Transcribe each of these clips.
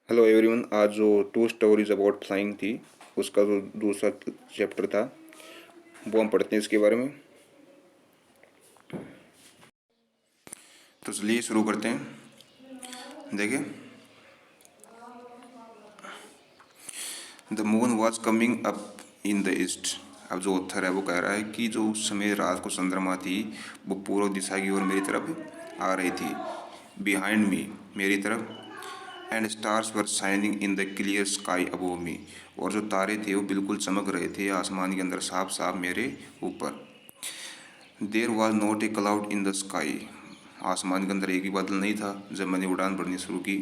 Hello everyone. आज जो to stories about flying थी उसका जो दूसरा चैप्टर था वो हम पढ़ते हैं इसके बारे में। तो चलिए शुरू करते हैं। देखिए, the moon was coming up in the east. अब जो ऑथर है वो कह रहा है कि जो उस समय रात को चंद्रमा थी वो पूर्व दिशा की ओर मेरी तरफ आ रही थी, बिहाइंड मी, मेरी तरफ। And stars were shining in the clear sky above me. और जो तारे थे वो बिल्कुल चमक रहे थे आसमान के अंदर साफ साफ मेरे ऊपर। There was not a cloud in the sky. आसमान के अंदर एक भी बादल नहीं था जब मैंने उड़ान भरनी शुरू की।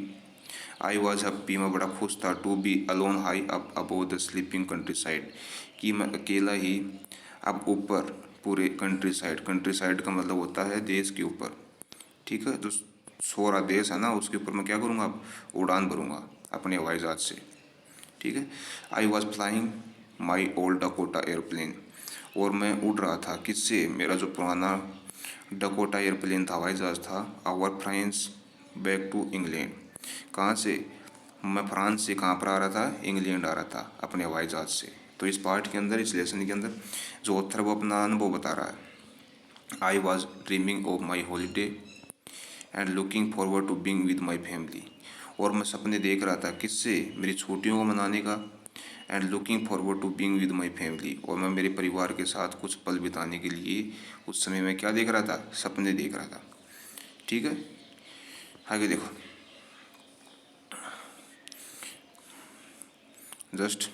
आई वॉज हैप्पी, मैं बड़ा खुश था, to be alone high up above the sleeping countryside, कि मैं अकेला ही अब ऊपर पूरे कंट्री साइड का मतलब होता है देश के ऊपर। ठीक है, जो सो रहा देश है ना उसके ऊपर मैं क्या करूँगा, अब उड़ान भरूँगा अपने हवाई जहाज से। ठीक है, I was flying my old Dakota airplane. और मैं उड़ रहा था किससे, मेरा जो पुराना डकोटा एयरप्लेन था, हवाई जहाज था। Over France back to England. कहाँ से, मैं फ्रांस से कहाँ पर आ रहा था, इंग्लैंड आ रहा था अपने हवाई जहाज से। तो इस पार्ट के अंदर, इस लेसन के अंदर जो ऑथर वो अपना अनुभव बता रहा है। I was dreaming of my holiday and looking forward to being with my family. और मैं सपने देख रहा था किससे, मेरी छुट्टियों को मनाने का। And looking forward to being with my family, और मैं मेरे परिवार के साथ कुछ पल बिताने के लिए उस समय मैं क्या देख रहा था, सपने देख रहा था। ठीक है, आगे देखो। Just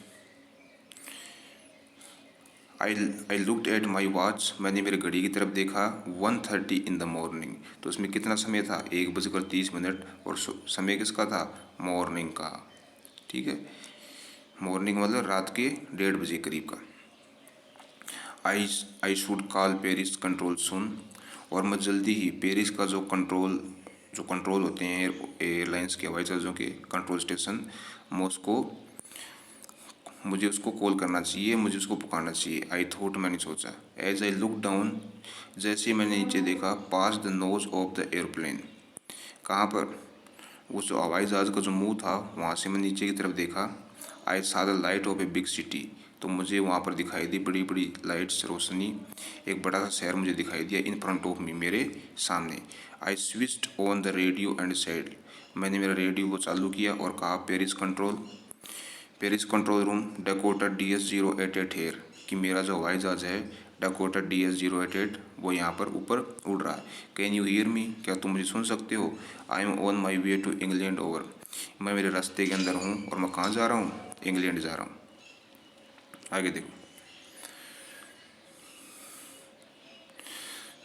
I I looked at my watch, मैंने मेरे घड़ी की तरफ देखा। 1:30 इन द मॉर्निंग। तो उसमें कितना समय था, 1:30। और समय किसका था, मॉर्निंग का। ठीक है, मॉर्निंग मतलब रात के 1:30 करीब का। I I should call Paris control soon. और मैं जल्दी ही पेरिस का जो कंट्रोल होते हैं एयरलाइंस के, हवाई जहाज़ों के कंट्रोल स्टेशन, मॉस्को, मुझे उसको कॉल करना चाहिए, मुझे उसको पुकारना चाहिए। आई थॉट, मैंने सोचा। एज आई लुक डाउन, जैसे मैंने नीचे देखा, past the nose of the airplane. कहाँ पर, उस हवाई जहाज़ का जो मुंह था वहाँ से मैं नीचे की तरफ देखा। आई सा the light of a big city. तो मुझे वहाँ पर दिखाई दी बड़ी बड़ी लाइट्स, रोशनी, एक बड़ा सा शहर मुझे दिखाई दिया। इन फ्रंट ऑफ मी, मेरे सामने। I switched on the radio and said, मैंने मेरा रेडियो को चालू किया और कहा, Paris control room, Dakota DS-088 here, कि मेरा जो हवाई जहाज है डकोटा DS-088 वो यहाँ पर ऊपर उड़ रहा है। कैन यू हियर मी, क्या तुम मुझे सुन सकते हो। I am on my way to England over, मैं मेरे रास्ते के अंदर हूँ और मैं कहाँ जा रहा हूँ, इंग्लैंड जा रहा हूँ। आगे देखो।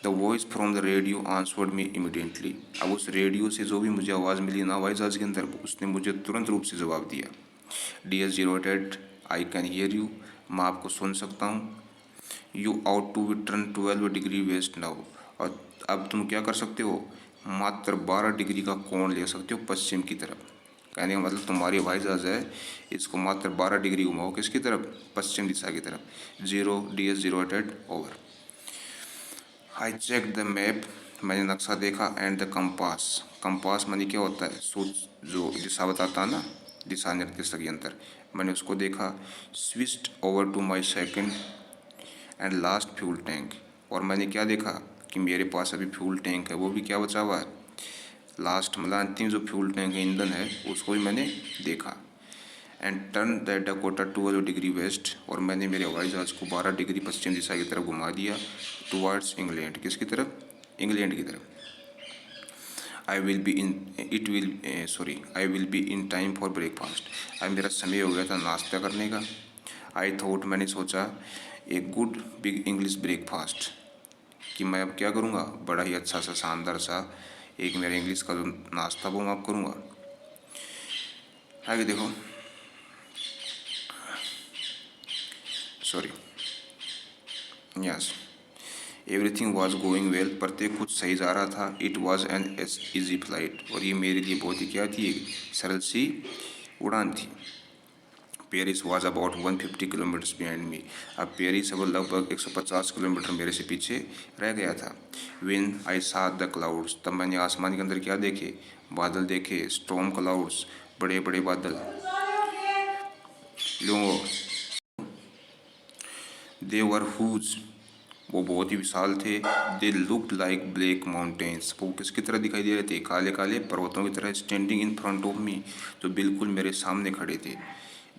The voice from the radio answered me immediately. अब उस रेडियो से जो भी मुझे आवाज़ मिली ना हवाई जहाज़ के अंदर, उसने मुझे तुरंत रूप से जवाब दिया। DS-088, I can hear you, मैं आपको सुन सकता हूँ। You ought to be turn 12 degree west now, और अब तुम क्या कर सकते हो, मात्र 12 डिग्री का कोण ले सकते हो पश्चिम की तरफ। कहने का मतलब तुम्हारी हवाई जहाज़ है, इसको मात्र 12 डिग्री घुमाओ किसकी तरफ, पश्चिम दिशा की तरफ। DS-088 over. I check the map, मैंने नक्शा देखा। एंड द कंपास, कंपास मानी क्या होता है, सूच जो दिशा बताता है ना, दिशा निर्देशक यंत्र, मैंने उसको देखा। Switched over to my second and last fuel tank, और मैंने क्या देखा कि मेरे पास अभी फ्यूल टैंक है, वो भी क्या बचा हुआ है, लास्ट मतलब अंतिम जो फ्यूल टैंक है, ईंधन है, उसको भी मैंने देखा। And turn the Dakota 12 degree waste, और मैंने मेरे हवाई जहाज को 12 डिग्री पश्चिम दिशा की तरफ घुमा दिया। टुवार्ड्स इंग्लैंड, किसकी तरफ, इंग्लैंड की तरफ। आई will be in time for breakfast, अब मेरा समय हो गया था नाश्ता करने का। आई थॉट, मैंने सोचा, a good big English breakfast, कि मैं अब क्या करूँगा, बड़ा ही अच्छा सा शानदार सा एक मेरा इंग्लिश का जो नाश्ता वो मैं अब करूँगा। आगे देखो, sorry, yes, everything was going well, प्रत्येक कुछ सही जा रहा था। It was an easy flight, और ये मेरे लिए बहुत ही क्या थी, एक सरल सी उड़ान थी। Paris was about 150 kilometres behind me, अब पेरिस अब लगभग 150 किलोमीटर मेरे से पीछे रह गया था। व्हेन आई सा द क्लाउड्स, तब मैंने आसमान के अंदर क्या देखे, बादल देखे। स्टॉर्म क्लाउड्स, बड़े बड़े बादल लूँगो दे वर हुज, वो बहुत ही विशाल थे। They looked like black mountains, वो किसकी तरह दिखाई दे रहे थे, काले काले पर्वतों की तरह। स्टैंडिंग इन फ्रंट ऑफ मी, जो बिल्कुल मेरे सामने खड़े थे।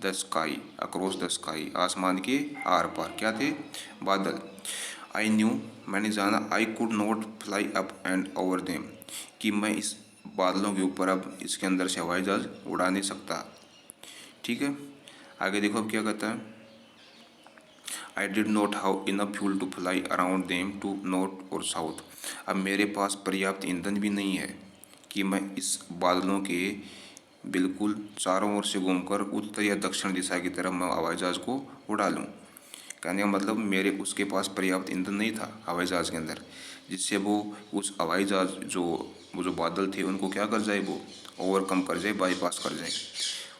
The sky, across the sky, आसमान के आर पार क्या थे, बादल। आई न्यू, मैंने जाना, I could not fly up and over them, कि मैं इस बादलों के ऊपर अब इसके अंदर से हवाई जहाज उड़ा नहीं सकता। ठीक है, आगे देखो अब क्या कहता है। I did not have enough fuel to fly around them to north और साउथ, अब मेरे पास पर्याप्त ईंधन भी नहीं है कि मैं इस बादलों के बिल्कुल चारों ओर से घूमकर उत्तर या दक्षिण दिशा की तरफ मैं हवाई जहाज को उड़ा लूँ। कहने का मतलब मेरे उसके पास पर्याप्त ईंधन नहीं था हवाई जहाज के अंदर, जिससे वो उस हवाई जहाज वो जो बादल थे उनको क्या कर जाए, वो ओवरकम कर जाए, बाईपास कर जाए।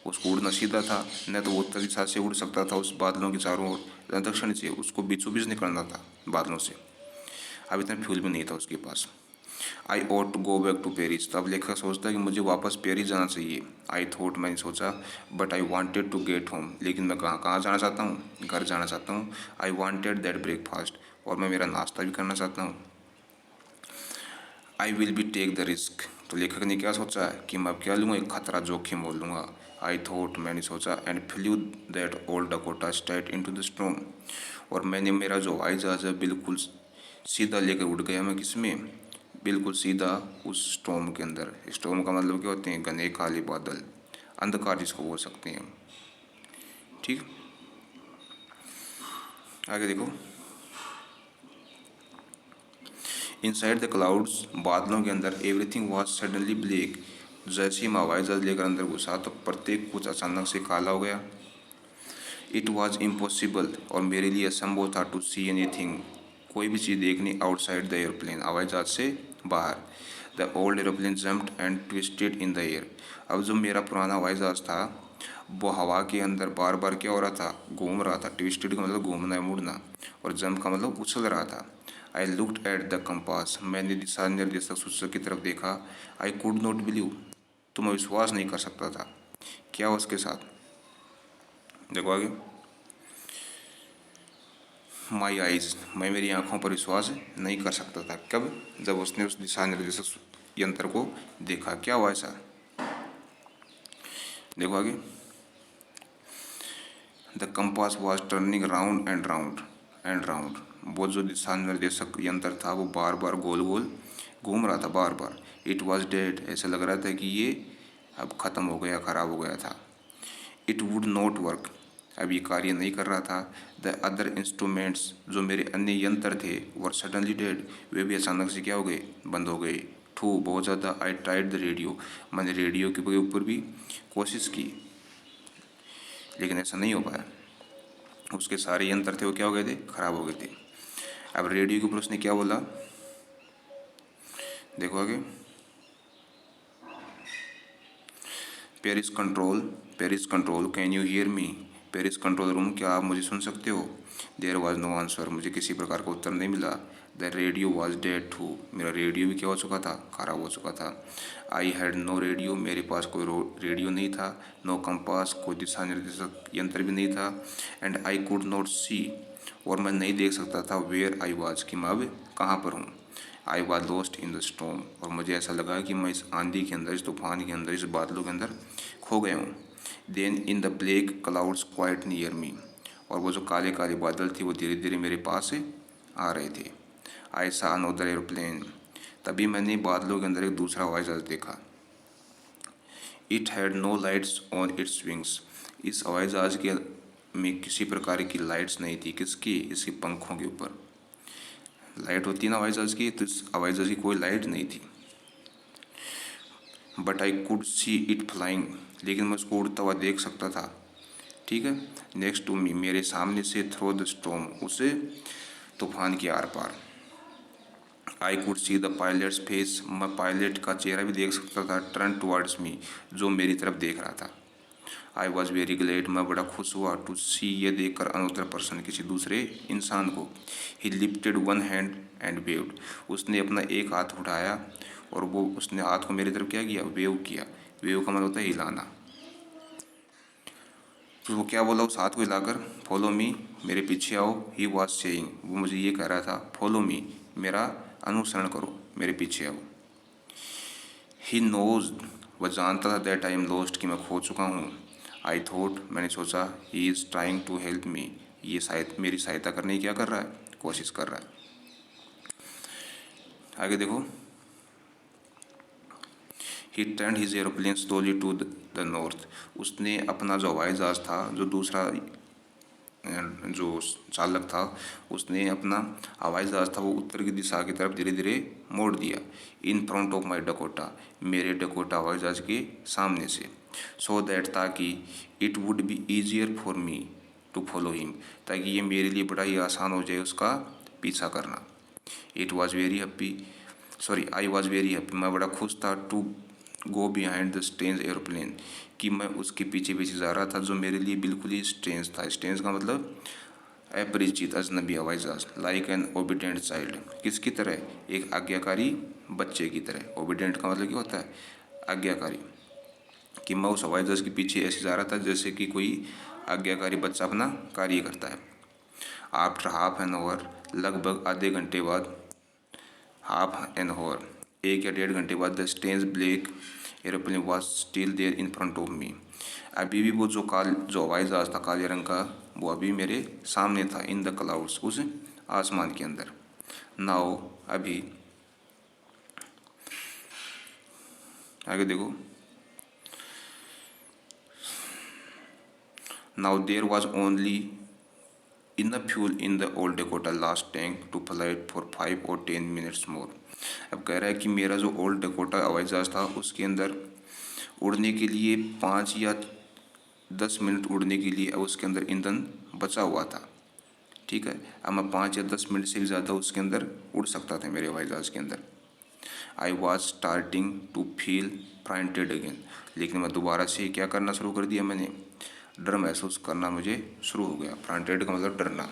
उसको उड़ना सीधा था, न तो वो उत्तर दिशा से उड़ सकता था उस बादलों के चारों ओर, न दक्षिण से, उसको बीचों बीच निकलना था बादलों से। अब इतना फ्यूल भी नहीं था उसके पास। I ought to go back to Paris, तब लेखक सोचता है कि मुझे वापस पेरिस जाना चाहिए। आई थॉट, मैंने सोचा, but I wanted to get home, लेकिन मैं कहाँ कहाँ जाना चाहता हूँ, घर जाना चाहता हूँ। आई वांटेड दैट ब्रेकफास्ट, और मैं मेरा नाश्ता भी करना चाहता हूँ। I will be take the risk, तो लेखक ने क्या सोचा है कि मैं अब क्या लूँगा, एक खतरा जोखिम मोल लूँगा। आई थॉट, मैंने सोचा, and flu that old Dakota straight into the storm, और मैंने मेरा जो हवाई जहाज है बिल्कुल सीधा लेकर उड़ गया मैं किस में, बिल्कुल सीधा उस स्टॉर्म के अंदर। स्टॉर्म का मतलब क्या होते हैं, घने काले बादल, अंधकार जिसको बोल सकते हैं। ठीक, आगे देखो। इनसाइड द क्लाउड्स, बादलों के अंदर, एवरीथिंग वॉज सडनली ब्लैक, जैसे ही मैं हवाई जहाज लेकर अंदर घुसा तो प्रत्येक कुछ अचानक से काला हो गया। इट वॉज इम्पॉसिबल, और मेरे लिए असंभव था, टू सी एनीथिंग, कोई भी चीज़ देखनी, आउटसाइड द एयरप्लेन, हवाई जहाज से बाहर। The old aeroplane jumped and twisted in the air, अब जो मेरा पुराना हवाई जहाज था वो हवा के अंदर बार बार क्या हो रहा था, घूम रहा था। ट्विस्टेड का मतलब घूमना है, मुड़ना, और जंप का मतलब उछल रहा था। I looked at the compass, मैंने दिशा निर्देशक सूचक की तरफ देखा। आई कुड नॉट बिलीव, तो मैं विश्वास नहीं कर सकता था। क्या उसके साथ, देखो आगे। माई आइज, मैं मेरी आंखों पर विश्वास नहीं कर सकता था। कब, जब उसने उस दिशा निर्देशक यंत्र को देखा। क्या हुआ ऐसा, देखो आगे। The compass was turning round and round and round, वो जो दिशा निर्देशक यंत्र था वो बार बार गोल गोल घूम रहा था, बार बार। इट वॉज डेड, ऐसा लग रहा था कि ये अब ख़त्म हो गया, ख़राब हो गया था। इट वुड नॉट वर्क, अब ये कार्य नहीं कर रहा था। द अदर इंस्ट्रूमेंट्स, जो मेरे अन्य यंत्र थे, वर सडनली डेड, वे भी अचानक से क्या हो गए, बंद हो गए। टू, बहुत ज़्यादा। आई ट्राइड द रेडियो, मैंने रेडियो के ऊपर भी कोशिश की, लेकिन ऐसा नहीं हो पाया। उसके सारे यंत्र थे वो क्या हो गए थे, खराब हो गए थे। अब रेडियो के ऊपर उसने क्या बोला, देखो आगे। Paris control, Paris control, can you hear me, Paris control room, क्या आप मुझे सुन सकते हो। देयर वॉज नो आंसर, मुझे किसी प्रकार का उत्तर नहीं मिला। The radio was dead too, मेरा रेडियो भी क्या हो चुका था, खराब हो चुका था। आई हैड नो रेडियो, मेरे पास कोई रेडियो नहीं था। नो कंपास, कोई दिशा निर्देशक यंत्र भी नहीं था। एंड आई कुड नॉट सी, और मैं नहीं देख सकता था, वेयर आई वॉज, कि मैं अब कहाँ पर हूँ। I was lost in the storm, और मुझे ऐसा लगा कि मैं इस आंधी के अंदर, इस तूफान के अंदर, इस बादलों के अंदर खो गया हूँ। Then in the black clouds quite near me, और वो जो काले काले बादल थे वो धीरे धीरे मेरे पास से आ रहे थे। आई सा अनदर एरोप्लेन, तभी मैंने बादलों के अंदर एक दूसरा हवाई जहाज देखा। It had no lights on its wings, इस हवाई जहाज के में किसी प्रकार की लाइट्स नहीं थी। किसकी, इसके पंखों के ऊपर लाइट होती है ना हवाई जहाज की, तो इस हवाई जहाज की कोई लाइट नहीं थी। But I could see it flying, लेकिन मैं उसको उड़ता हुआ देख सकता था। ठीक है, नेक्स्ट टू मी, मेरे सामने से, थ्रो द स्टॉर्म, उसे तूफान के आर पार। I could see the pilot's face, मैं पायलट का चेहरा भी देख सकता था। टर्न टुवर्ड्स मी, जो मेरी तरफ देख रहा था। आई वॉज वेरी ग्लेड, मैं बड़ा खुश हुआ। टू सी, ये देख कर, अनदर पर्सन, किसी दूसरे इंसान को। ही lifted one hand and waived, उसने अपना एक हाथ उठाया और वो उसने हाथ को मेरी तरफ क्या किया, वेव किया। वेव का मतलब होता है हिलाना। तो वो क्या बोला उस हाथ को हिलाकर, फॉलो मी, मेरे पीछे आओ। ही वॉज सेइंग, वो मुझे ये कह रहा था, फॉलो मी, मेरा अनुसरण करो, मेरे पीछे आओ। ही नोज, वह जानता था, दैट आई एम लॉस्ट, कि मैं खो चुका हूँ। आई थॉट, मैंने सोचा, he is trying to help me, ये शायद मेरी सहायता करने की क्या कर रहा है, कोशिश कर रहा है। आगे देखो, he turn his aeroplane slowly to the north, उसने अपना जो हवाई जहाज था, जो दूसरा जो चालक था, उसने अपना हवाई जहाज था वो उत्तर की दिशा की तरफ धीरे धीरे मोड़ दिया। In front of my Dakota, मेरे डकोटा हवाई जहाज के सामने से। सो दैट, ताकि it would be easier for me to follow him, ताकि ये मेरे लिए बड़ा ही आसान हो जाए उसका पीछा करना। It was very happy, sorry, I was very happy, मैं बड़ा खुश था, to go behind the strange aeroplane, कि मैं उसके पीछे पीछे जा रहा था, जो मेरे लिए बिल्कुल ही स्ट्रेंज था। स्ट्रेंज का मतलब अपरिचित, अजनबी हवाई जहाज। लाइक एन ओबिडेंट चाइल्ड, किसकी तरह, एक आज्ञाकारी बच्चे की तरह। ओबिडेंट का मतलब क्या होता है, आज्ञाकारी। कि मैं उस हवाई जहाज के पीछे ऐसे जा रहा था जैसे कि कोई आज्ञाकारी बच्चा अपना कार्य करता है। आफ्टर हाफ एन आवर, लगभग आधे घंटे बाद, हाफ एन आवर, 1 या 1.5 घंटे बाद, the strange black aeroplane was still there in front of me, अभी भी वो जो हवाई जहाज था काले रंग का, वो अभी मेरे सामने था। इन द क्लाउड्स, उस आसमान के अंदर। नाउ, अभी, आगे देखो, now there was only enough fuel in the old Dakota last tank to flight for 5 or 10 minutes more. अब कह रहा है कि मेरा जो ओल्ड डकोटा हवाई जहाज था, उसके अंदर उड़ने के लिए 5 या 10 मिनट उड़ने के लिए उसके अंदर ईंधन बचा हुआ था। ठीक है, अब मैं 5 या 10 मिनट से भी ज़्यादा उसके अंदर उड़ सकता था, मेरे हवाई जहाज़ के अंदर। I was starting to feel frightened again, लेकिन मैं दोबारा से क्या करना शुरू कर दिया, मैंने डर महसूस करना मुझे शुरू हो गया। फ्राइटेड का मतलब डरना।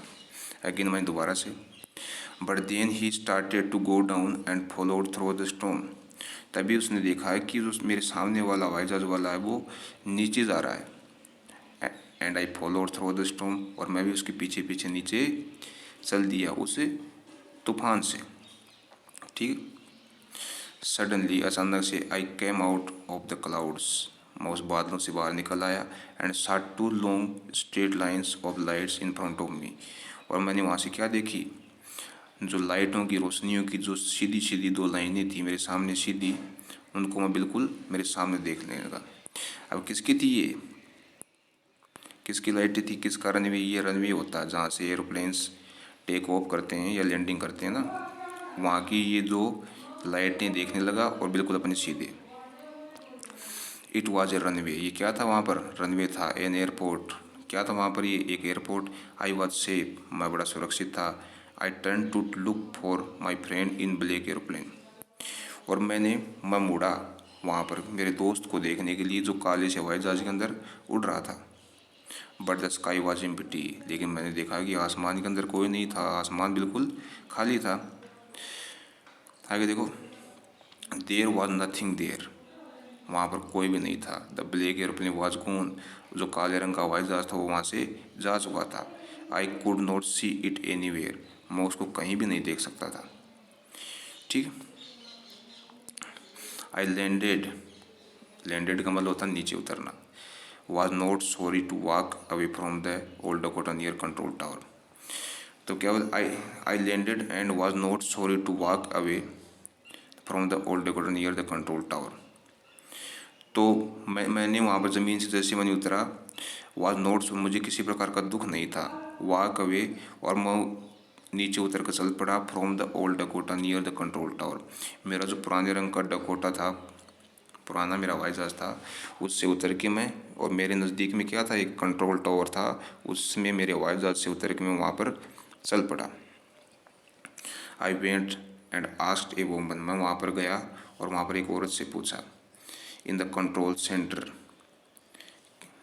अगेन, मैं दोबारा से। But then he started to go down and followed through the storm, तभी उसने देखा है कि जो मेरे सामने वाला हवाई जहाज वाला है वो नीचे जा रहा है। And I followed through the storm, और मैं भी उसके पीछे पीछे नीचे चल दिया उस तूफान से। ठीक। सडनली, अचानक से, I came out of the clouds, मैं उस बादलों से बाहर निकल आया। एंड साट 2 long straight lines of lights in front of मी, और मैंने वहाँ से क्या देखी, जो लाइटों की रोशनियों की जो सीधी सीधी 2 लाइनें थी मेरे सामने सीधी, उनको मैं बिल्कुल मेरे सामने देखने लगा। अब किसकी थी ये, किसकी लाइटें थी, किसका रनवे, ये रनवे होता है जहाँ से एरोप्लेन्स टेक ऑफ करते हैं या लैंडिंग करते हैं ना, वहाँ की ये जो लाइटें देखने लगा, और बिल्कुल अपने सीधे। इट वॉज ए रनवे, ये क्या था वहाँ पर, रनवे था। एन एयरपोर्ट, क्या था वहाँ पर, ये एक एयरपोर्ट। आई वॉज सेफ, मैं बड़ा सुरक्षित था। I turn to look for my friend in black aeroplane, और मैं मुड़ा वहाँ पर मेरे दोस्त को देखने के लिए, जो काले से हवाई जहाज के अंदर उड़ रहा था। But the sky was empty, लेकिन मैंने देखा कि आसमान के अंदर कोई नहीं था, आसमान बिल्कुल खाली था। आगे देखो, देयर वॉज नथिंग देयर, वहाँ पर कोई भी नहीं था। The black airplane was gone, जो काले रंग का हवाई जहाज था वो वहाँ से जा चुका था। I could not see it anywhere, मैं उसको कहीं भी नहीं देख सकता था। ठीक। आई लैंडेड, लैंडेड का मतलब होता है नीचे उतरना। Was not sorry to walk away from the old Dakota near control tower, तो क्या बोल, I landed and was not sorry to walk away from the old Dakota near the control tower, तो मैंने वहाँ पर ज़मीन से जैसे मैंने उतरा, वॉज नॉट, मुझे किसी प्रकार का दुख नहीं था, वॉक अवे, और मैं नीचे उतर कर चल पड़ा, from the old Dakota near the control tower, मेरा जो पुराने रंग का डकोटा था, पुराना मेरा हवाई जहाज था, उससे उतर के मैं, और मेरे नज़दीक में क्या था, एक कंट्रोल टावर था, उसमें मेरे हवाई जहाज से उतर के मैं वहाँ पर चल पड़ा। I went and asked a woman, मैं वहाँ पर गया और वहाँ पर एक औरत से पूछा। इन द कंट्रोल सेंटर,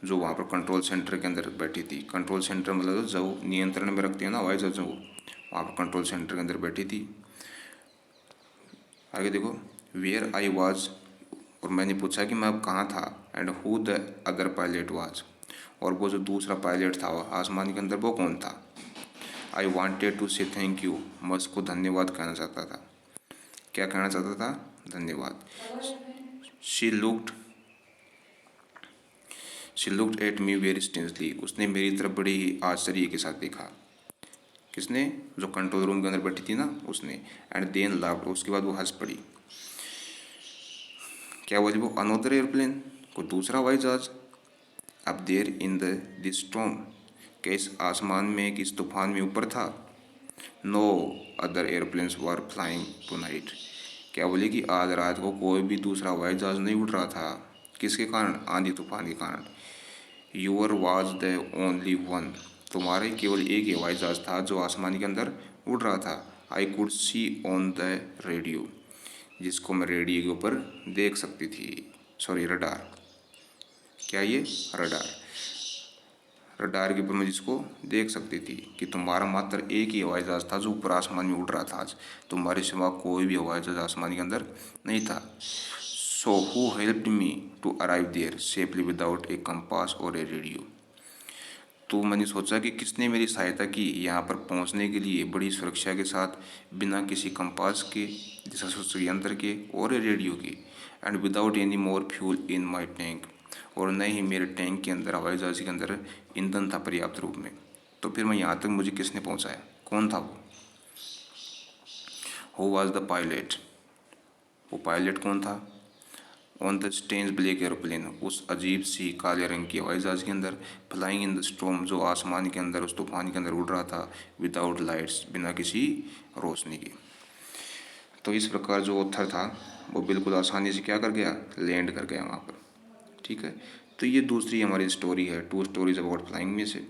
जो वहाँ पर कंट्रोल सेंटर के अंदर बैठी थी, कंट्रोल सेंटर मतलब जो नियंत्रण में रखते हैं ना हवाई जहाज, जो वहाँ पर कंट्रोल सेंटर के अंदर बैठी थी। आगे देखो, वेयर आई वॉज, और मैंने पूछा कि मैं अब कहाँ था। And who the other pilot was, और वो जो दूसरा पायलट था आसमान के अंदर, वो कौन था? आई वॉन्टेड टू से थैंक यू, मैं उसको धन्यवाद कहना चाहता था। क्या कहना चाहता था? धन्यवाद। She looked at me very strangely, उसने मेरी तरफ बड़ी ही आश्चर्य के साथ देखा। किसने? जो कंट्रोल रूम के अंदर बैठी थी ना, उसने। एंड देन लाफ्ड, उसके बाद वो हंस पड़ी। क्या बोली वो? अनोदर एयरप्लेन, को दूसरा हवाई जहाज। अब देर इन दिस स्टॉर्म, क्या इस आसमान में, कि इस तूफान में ऊपर था? No other airplanes were flying tonight, क्या बोले कि आज रात को कोई भी दूसरा हवाई जहाज नहीं उड़ रहा था। किसके कारण? आंधी तूफान के कारण। Your was the only one, तुम्हारा ही केवल एक ही हवाई जहाज था जो आसमान के अंदर उड़ रहा था। आई could C on the radio, जिसको मैं रेडियो के ऊपर देख सकती थी। Sorry, radar. क्या ये? रडार। रडार के ऊपर मैं जिसको देख सकती थी कि तुम्हारा मात्र एक ही हवाई जहाज था जो ऊपर आसमान में उड़ रहा था आज, तुम्हारे सिवा कोई भी हवाई जहाज आसमान के अंदर नहीं था। So who helped me to arrive there safely without a compass और ए रेडियो, तो मैंने सोचा कि किसने मेरी सहायता की यहाँ पर पहुँचने के लिए बड़ी सुरक्षा के साथ, बिना किसी कंपास के, दिशा सूचक यंत्र के और रेडियो के। And without any more fuel in my tank, और न ही मेरे टैंक के अंदर, हवाई जहाज के अंदर ईंधन था पर्याप्त रूप में। तो फिर मैं यहाँ तक मुझे किसने पहुँचाया? कौन था वो? हु वॉज द पायलट, वो पायलट कौन था? On the strange black airplane, उस अजीब सी काले रंग की हवाई जहाज के अंदर। फ्लाइंग इन द स्टॉर्म, जो आसमान के अंदर, उस तूफान के अंदर उड़ रहा था। विदाउट लाइट्स, बिना किसी रोशनी के। तो इस प्रकार जो ऑथर था वो बिल्कुल आसानी से क्या कर गया? लैंड कर गया वहाँ पर। ठीक है, तो ये दूसरी हमारी स्टोरी है, टू स्टोरीज अबाउट फ्लाइंग में से।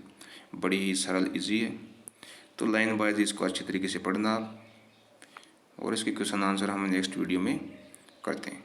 बड़ी ही सरल, इजी है। तो लाइन वाइज इसको अच्छी तरीके से पढ़ना आप, और इसके क्वेश्चन आंसर हम नेक्स्ट वीडियो में करते हैं।